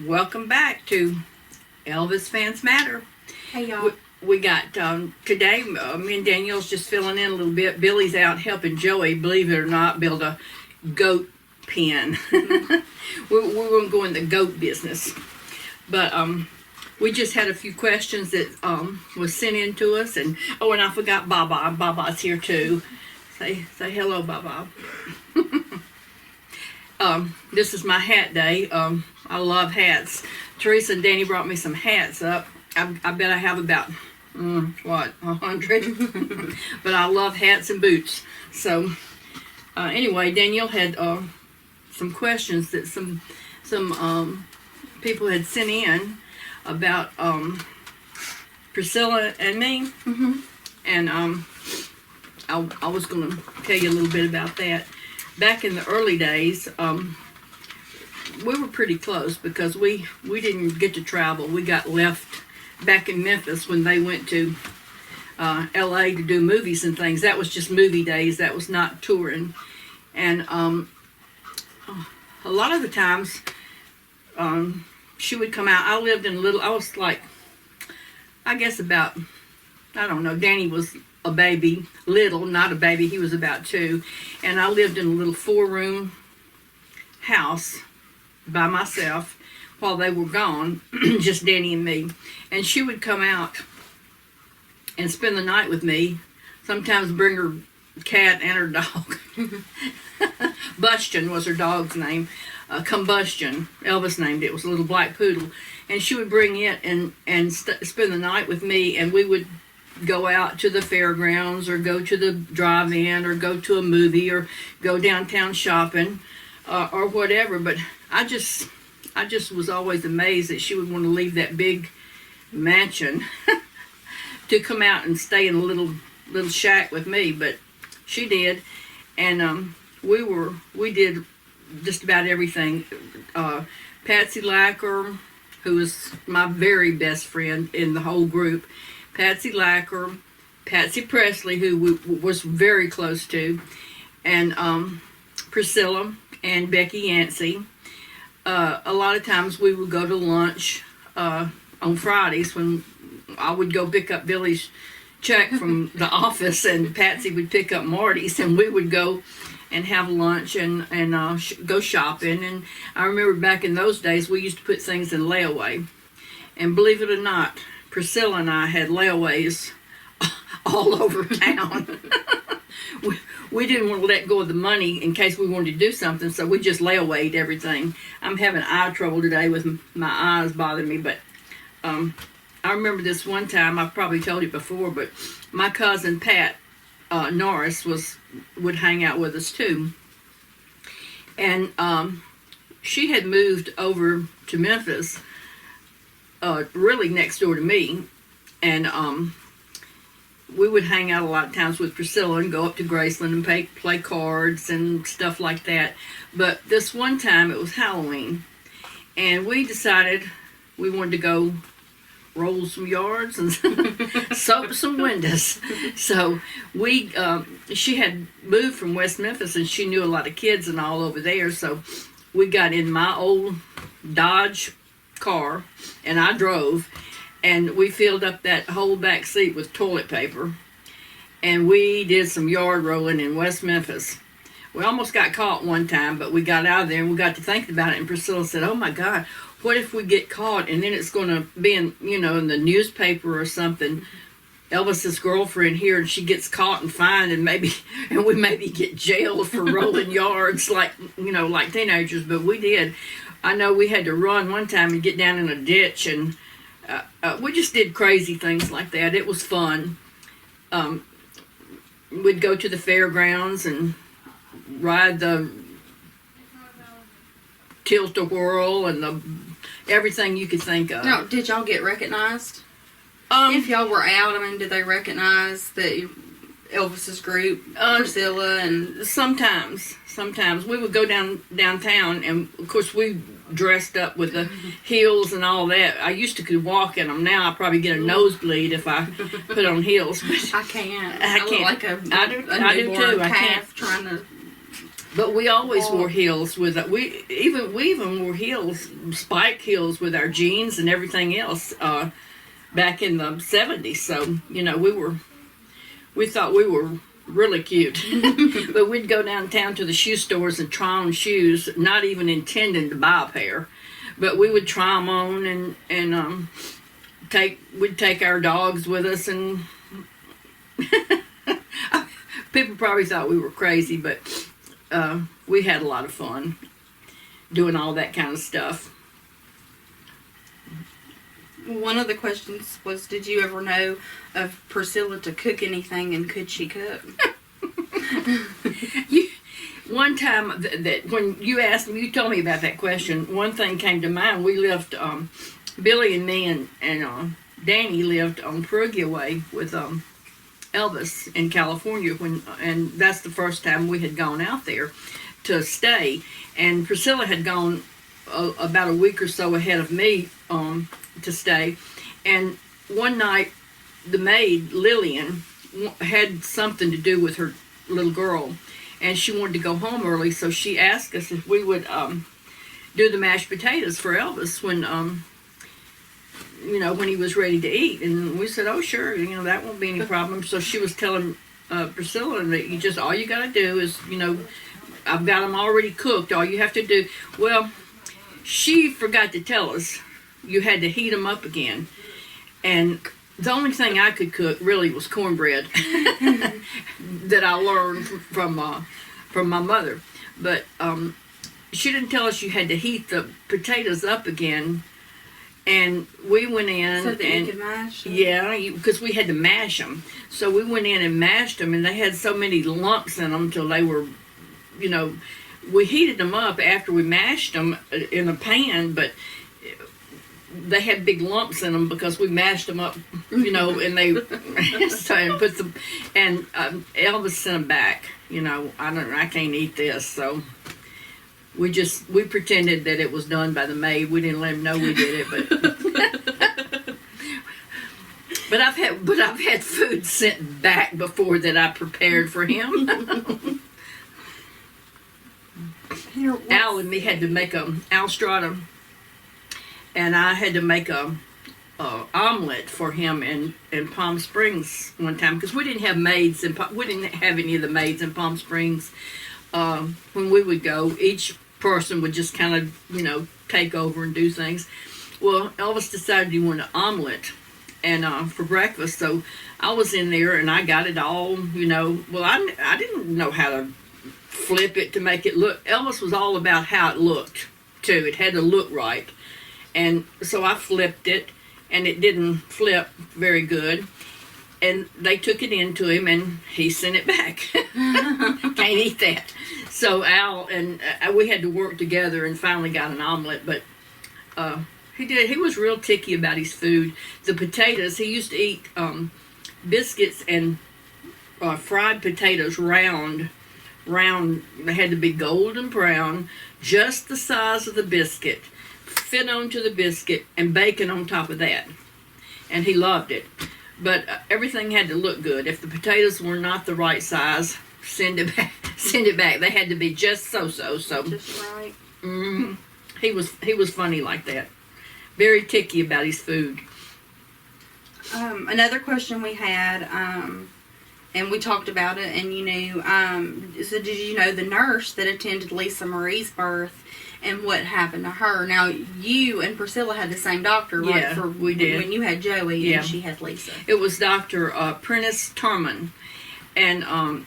Welcome back to Elvis Fans Matter. Hey y'all. We got today, me and Danielle's just filling in a little bit. Billy's out helping Joey, believe it or not, build a goat pen. we won't go in the goat business. But we just had a few questions that was sent in to us. And I forgot Baba. Baba's here too. Say hello, Baba. This is my hat day. I love hats. Teresa and Danny brought me some hats up. I bet I have about, 100? But I love hats and boots. So, anyway, Danielle had some questions that some people had sent in about Priscilla and me. Mm-hmm. And I was going to tell you a little bit about that. Back in the early days, we were pretty close because we didn't get to travel. We got left back in Memphis when they went to LA to do movies and things. That was just movie days. That was not touring. And a lot of the times she would come out. I was like, I guess about, I don't know, Danny was a baby, little, not a baby, he was about 2. And I lived in a little 4-room house by myself while they were gone, just Danny and me. And she would come out and spend the night with me, sometimes bring her cat and her dog. Bustion was her dog's name. Combustion, Elvis named it. It was a little black poodle. And she would bring it and spend the night with me, and we would go out to the fairgrounds or go to the drive-in or go to a movie or go downtown shopping or whatever. But I just was always amazed that she would want to leave that big mansion to come out and stay in a little shack with me. But she did, and we did just about everything. Patsy Lacker, who was my very best friend in the whole group, Patsy Lacker, Patsy Presley, who was very close to, and Priscilla and Becky Yancey. A lot of times we would go to lunch on Fridays when I would go pick up Billy's check from the office, and Patsy would pick up Marty's, and we would go and have lunch and go shopping. And I remember back in those days we used to put things in layaway, and believe it or not, Priscilla and I had layaways all over town. We didn't want to let go of the money in case we wanted to do something, so we just layawayed everything. I'm having eye trouble today with my eyes bothering me, but I remember this one time, I've probably told you before, but my cousin Pat Norris would hang out with us too. And she had moved over to Memphis, really next door to me, and we would hang out a lot of times with Priscilla and go up to Graceland and play cards and stuff like that. But this one time, it was Halloween, and we decided we wanted to go roll some yards and soap some windows. So she had moved from West Memphis, and she knew a lot of kids and all over there. So we got in my old Dodge car, and I drove, and we filled up that whole back seat with toilet paper, and we did some yard rolling in West Memphis. We almost got caught one time, but we got out of there and we got to thinking about it, and Priscilla said, "Oh my God, what if we get caught and then it's going to be in the newspaper or something, Elvis's girlfriend here, and she gets caught and fined, and we maybe get jailed for rolling yards like teenagers." But we did. I know we had to run one time and get down in a ditch, and we just did crazy things like that. It was fun. We'd go to the fairgrounds and ride the tilt-a-whirl and everything you could think of. Now, did y'all get recognized? If y'all were out, did they recognize that Elvis's group, Priscilla, and sometimes we would go downtown, and of course we dressed up with the heels and all that. I used to could walk in them. Now I probably get a nosebleed if I put on heels. But I can't. I can't. Look like I do too. I can't. Trying to But we always wore heels with it. We even wore heels, spike heels with our jeans and everything else back in the 70s. So, we thought we were really cute. But we'd go downtown to the shoe stores and try on shoes, not even intending to buy a pair. But we would try them on and we'd take our dogs with us, and people probably thought we were crazy, but we had a lot of fun doing all that kind of stuff. One of the questions was, did you ever know of Priscilla to cook anything, and could she cook? One time that when you told me about that question, one thing came to mind. We lived, Billy and me and Danny lived on Perugia Way with Elvis in California, and that's the first time we had gone out there to stay. And Priscilla had gone about a week or so ahead of me to stay. And one night, the maid Lillian had something to do with her little girl, and she wanted to go home early, so she asked us if we would do the mashed potatoes for Elvis when when he was ready to eat. And we said, oh sure, that won't be any problem. So she was telling Priscilla that all you got to do is, I've got them already cooked. All you have to do, well, she forgot to tell us you had to heat them up again. And the only thing I could cook really was cornbread that I learned from my mother. But she didn't tell us you had to heat the potatoes up again. And we went in, so that you could mash them? Yeah, because we had to mash them. So we went in and mashed them, and they had so many lumps in them till they were, we heated them up after we mashed them in a pan, but they had big lumps in them because we mashed them up, and they Elvis sent them back. I can't eat this, so. We pretended that it was done by the maid. We didn't let him know we did it, but I've had food sent back before that I prepared for him. Al and me had to make Al Strata, and I had to make a omelet for him in Palm Springs one time, because we didn't have maids we didn't have any of the maids in Palm Springs. When we would go, each person would just kind of, take over and do things. Well, Elvis decided he wanted an omelet and for breakfast, so I was in there and I got it all, well, I didn't know how to flip it to make it look. Elvis was all about how it looked, too. It had to look right. And so I flipped it, and it didn't flip very good. And they took it into him, and he sent it back. Can't eat that. So Al and we had to work together and finally got an omelet. But he was real ticky about his food. The potatoes, he used to eat biscuits and fried potatoes round. They had to be golden brown, just the size of the biscuit, fit onto the biscuit, and bacon on top of that. And he loved it. But everything had to look good. If the potatoes were not the right size, send it back. They had to be just so. Just right. Mm-hmm. He was funny like that. Very ticky about his food. Another question we had, and we talked about it, and so did you know the nurse that attended Lisa Marie's birth and what happened to her? Now, you and Priscilla had the same doctor, right? Yeah, we did. When you had Joey and she had Lisa. It was Dr. Prentice Turman. And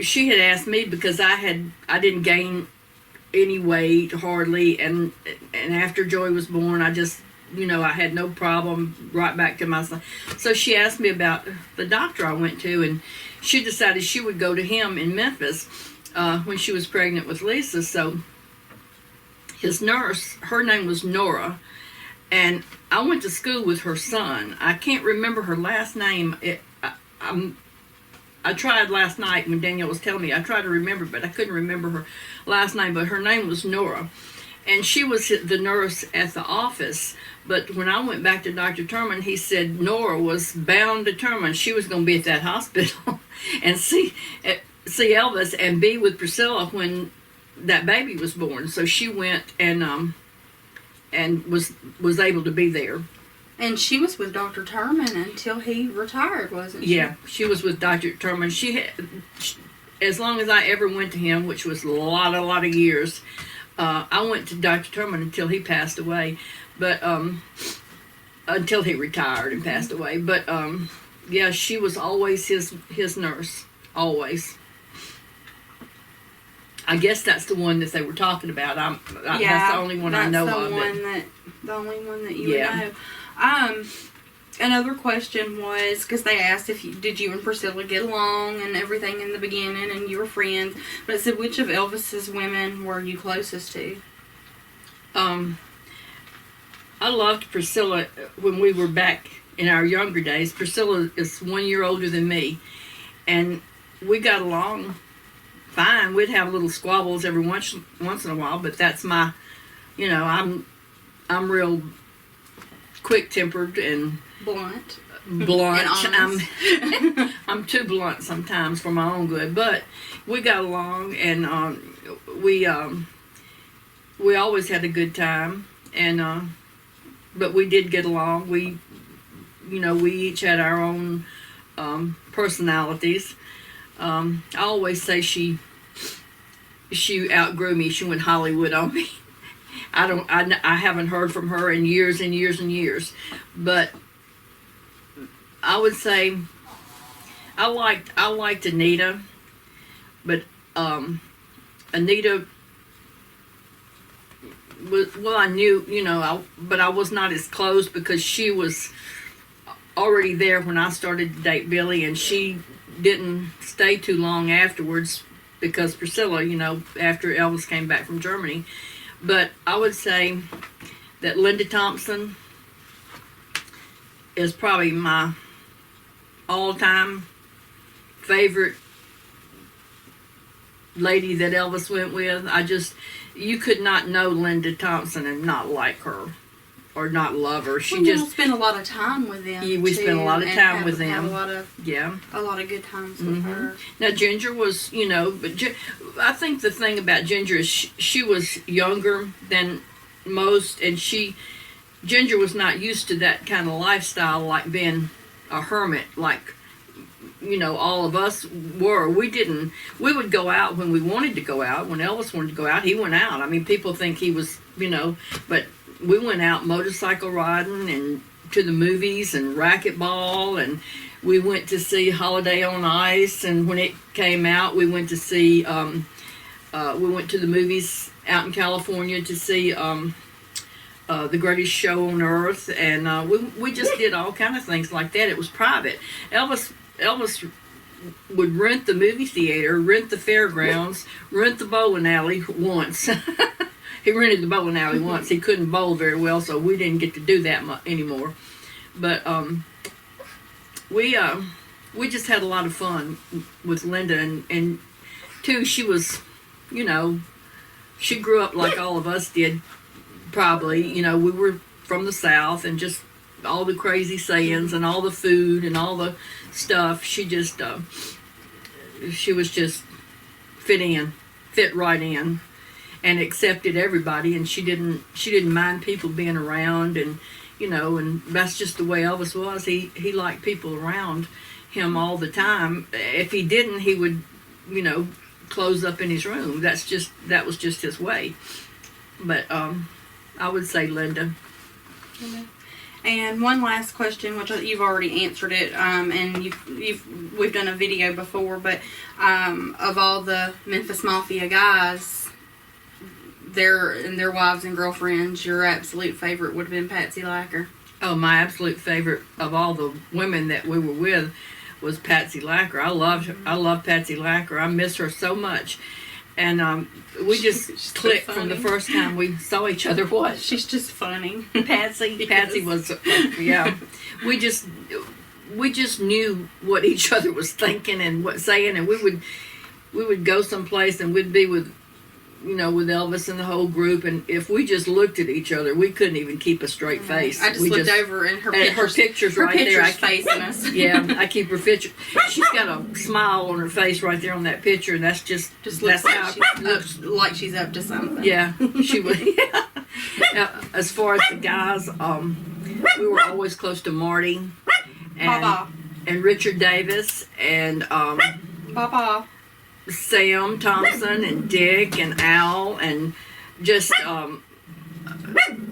she had asked me because I didn't gain any weight hardly, and after Joey was born, I just, I had no problem, right back to myself. So she asked me about the doctor I went to, and she decided she would go to him in Memphis when she was pregnant with Lisa. So his nurse, her name was Nora, and I went to school with her son. I can't remember her last name. I tried last night when Danielle was telling me. I tried to remember, but I couldn't remember her last name. But her name was Nora, and she was the nurse at the office. But when I went back to Dr. Turman, he said Nora was bound determined she was going to be at that hospital and see Elvis and be with Priscilla when that baby was born. So she went and was able to be there. And she was with Dr. Turman until he retired, wasn't she? Yeah, she was with Dr. Turman. As long as I ever went to him, which was a lot of years, I went to Dr. Turman until he passed away. But until he retired and passed away. But yeah, she was always his nurse, always. I guess that's the one that they were talking about. That's the only one I know of. The only one that you would know. Another question was, because they asked did you and Priscilla get along and everything in the beginning, and you were friends. But it said, which of Elvis's women were you closest to? I loved Priscilla when we were back in our younger days. Priscilla is 1 year older than me, and we got along fine. We'd have little squabbles every once in a while, but that's my, I'm real quick-tempered and blunt. And I'm too blunt sometimes for my own good, but we got along, and we always had a good time, and but we did get along. We each had our own personalities. I always say she outgrew me. She went Hollywood on me. I haven't heard from her in years and years and years, but I would say I liked Anita, but Anita was, I knew, but I was not as close because she was already there when I started to date Billy, and she didn't stay too long afterwards because Priscilla, after Elvis came back from Germany. But I would say that Linda Thompson is probably my all-time favorite lady that Elvis went with. You could not know Linda Thompson and not like her or not love her. She just spent a lot of time with them. We spent a lot of time with them. A lot of good times with her. Now Ginger was, but I think the thing about Ginger is she was younger than most, and Ginger was not used to that kind of lifestyle, like being a hermit, like all of us were. We would go out when we wanted to go out. When Elvis wanted to go out, he went out. I mean, people think he was, but we went out motorcycle riding and to the movies and racquetball, and we went to see Holiday on Ice, and when it came out, we went to see, we went to the movies out in California to see The Greatest Show on Earth, and we just did all kind of things like that. It was private. Elvis would rent the movie theater, rent the fairgrounds, rent the bowling alley once. He rented the bowling alley once. He couldn't bowl very well, so we didn't get to do that much anymore. But we just had a lot of fun with Linda, and too, she was, she grew up like all of us did, probably. We were from the South, and just all the crazy sayings and all the food and all the stuff. She was just fit right in, and accepted everybody, and she didn't mind people being around, and and that's just the way Elvis was. He liked people around him all the time. If he didn't, he would close up in his room. That was just his way. But I would say Linda. And one last question, which you've already answered it, and we've done a video before, but of all the Memphis Mafia guys, their wives and girlfriends, your absolute favorite would have been Patsy Lacker. Oh, my absolute favorite of all the women that we were with was Patsy Lacker. I loved Patsy Lacker. I miss her so much. And we just clicked from the first time we saw each other. What? She's just funny. Patsy was, yeah. We just knew what each other was thinking and what saying, and we would go someplace and we'd be with with Elvis and the whole group, and if we just looked at each other, we couldn't even keep a straight face. I just looked over and her picture's right there. Facing us. Yeah, I keep her picture. She's got a smile on her face right there on that picture, and that's just looks like she's up to something. Yeah, she would. Yeah. Now, as far as the guys, we were always close to Marty and Richard Davis and Sam Thompson and Dick and Al and just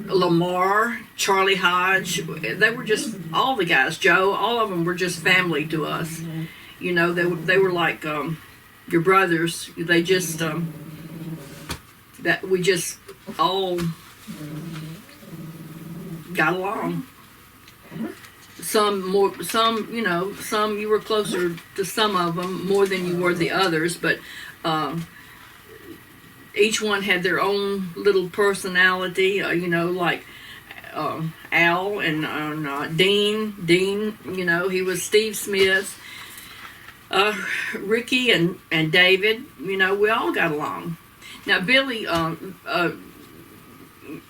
Lamar, Charlie Hodge. They were just all the guys. Joe, all of them were just family to us. They were like your brothers. They just that we just all got along. Some more, some you were closer to some of them more than you were the others, but each one had their own little personality. Like Al and Dean. Dean, he was Steve Smith. Ricky and David. We all got along. Now Billy, and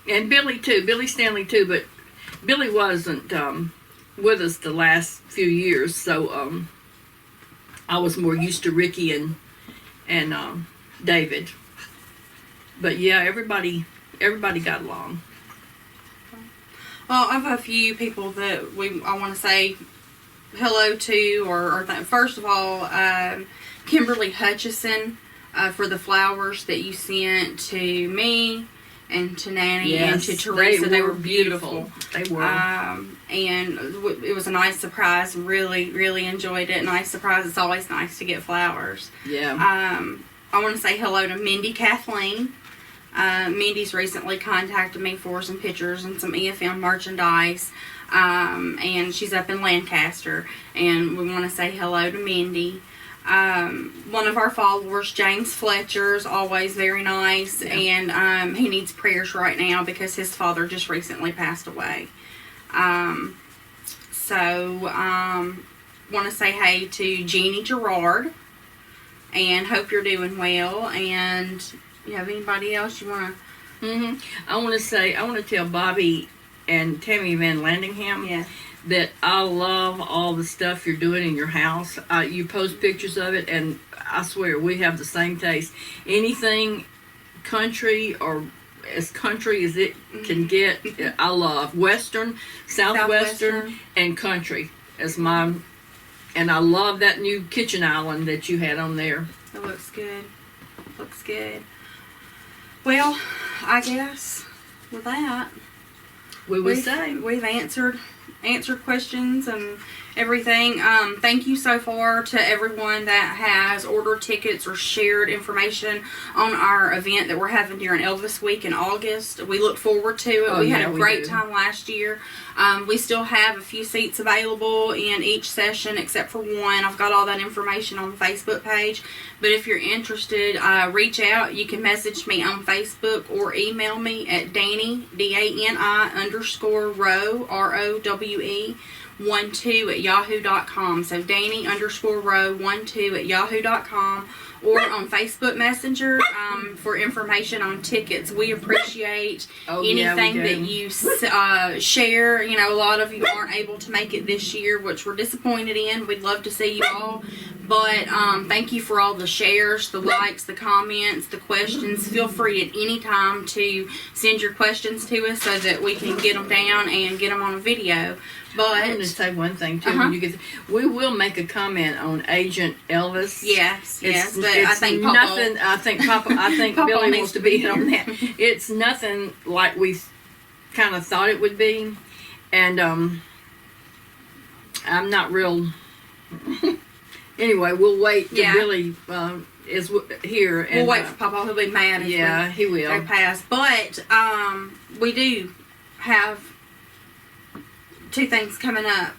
Billy too. Billy Stanley too, but Billy wasn't with us the last few years, so I was more used to Ricky and David. But yeah, everybody got along. Well, I have a few people that I want to say hello to, first of all, Kimberly Hutchison for the flowers that you sent to me and to Nanny and to Teresa. They were beautiful. They were. And it was a nice surprise. Really, really enjoyed it. Nice surprise. It's always nice to get flowers. Yeah. I want to say hello to Mindy Kathleen. Mindy's recently contacted me for some pictures and some EFM merchandise. And she's up in Lancaster. And we want to say hello to Mindy. One of our followers, James Fletcher, is always very nice, and he needs prayers right now because his father just recently passed away. Want to say hey to Jeannie Gerard, and hope you're doing well. And you have anybody else you want to? I want to tell Bobby and Tammy Van Landingham that I love all the stuff you're doing in your house. You post pictures of it, and I swear we have the same taste. Anything country or as country as it can get, I love. Western, Southwestern, and country as mine. And I love that new kitchen island that you had on there. It looks good. Looks good. Well, I guess with that, we've answered questions and everything. Thank you so far to everyone that has ordered tickets or shared information on our event that we're having during Elvis Week in August. We look forward to it. We had a great time last year. We still have a few seats available in each session except for one. I've got all that information on the Facebook page. But if you're interested, reach out. You can message me on Facebook or email me at Dani, DANI_row, ROWE, 12 @yahoo.com. So Dani_row 12 @yahoo.com, or on Facebook Messenger for information on tickets. We appreciate anything that you share. A lot of you aren't able to make it this year, which we're disappointed in. We'd love to see you all. But thank you for all the shares, the likes, the comments, the questions. Feel free at any time to send your questions to us so that we can get them down and get them on a video. But I want to say one thing too. When you get, we will make a comment on Agent Elvis. Yes, but it's I think nothing. I think Billy wants to be on that. It's nothing like we kind of thought it would be, and I'm not real. Anyway, we'll wait till Billy is here. And, we'll wait for Papa. He'll be mad if he will. They pass. But we do have two things coming up,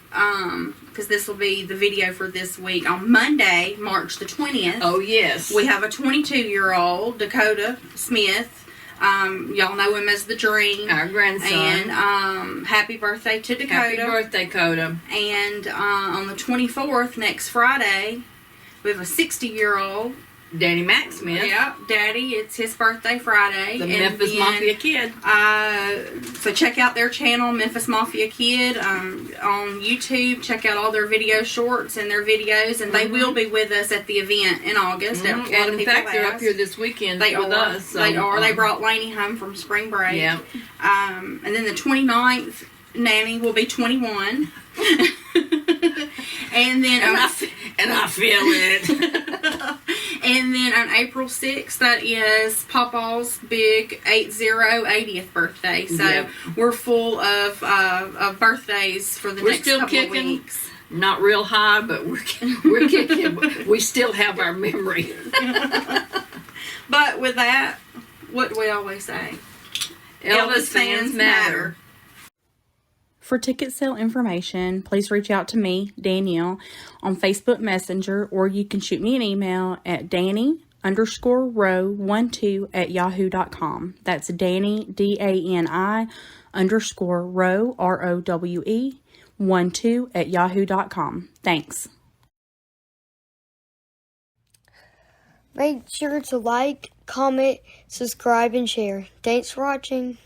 because this will be the video for this week. On Monday, March the 20th. Oh, yes. We have a 22-year-old, Dakota Smith. Y'all know him as the Dream. Our grandson. And happy birthday to Dakota. Happy birthday, Dakota. And on the 24th, next Friday, we have a 60-year-old, Danny Mac Smith. Yeah, Daddy, it's his birthday Friday. The And Memphis then, Mafia Kid. So check out their channel, Memphis Mafia Kid, on YouTube. Check out all their video shorts and their videos, and they will be with us at the event in August. A lot And of in people fact, they're asked. up here this weekend They with are. us. So, They are. They brought Lainey home from spring break. Yeah. And then the 29th, Nanny will be 21. And then and I feel it. and then on April 6th, that is Pawpaw's big 80th birthday. So Yeah. we're full of birthdays for the We're next still couple kicking. of weeks. Not real high, but we're kicking. But we still have our memory. But with that, what do we always say? Elvis fans matter. For ticket sale information, please reach out to me, Danielle, on Facebook Messenger, or you can shoot me an email at danny_row12@yahoo.com. That's Danny, DANI_row, ROWE12@yahoo.com. Thanks. Make sure to like, comment, subscribe, and share. Thanks for watching.